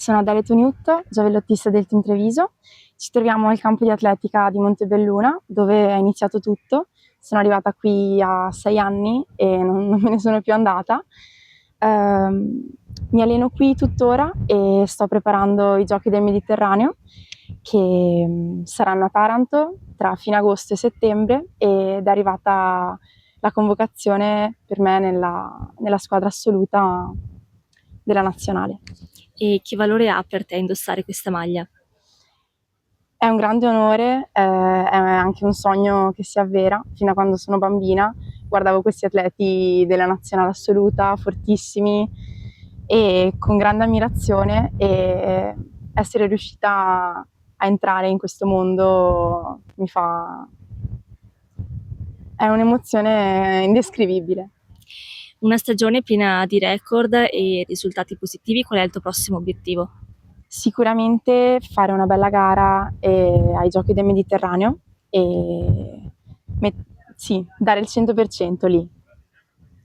Sono Adele Toniut, giavellottista del Team Treviso. Ci troviamo al campo di atletica di Montebelluna, dove è iniziato tutto. Sono arrivata qui a 6 anni e non me ne sono più andata. Mi alleno qui tuttora e sto preparando i Giochi del Mediterraneo, che saranno a Taranto tra fine agosto e settembre, ed è arrivata la convocazione per me nella squadra assoluta della nazionale. E che valore ha per te indossare questa maglia? È un grande onore, è anche un sogno che si avvera. Fino a quando sono bambina guardavo questi atleti della nazionale assoluta, fortissimi, e con grande ammirazione, e essere riuscita a entrare in questo mondo è un'emozione indescrivibile. Una stagione piena di record e risultati positivi, qual è il tuo prossimo obiettivo? Sicuramente fare una bella gara ai Giochi del Mediterraneo e met- sì, dare il 100% lì.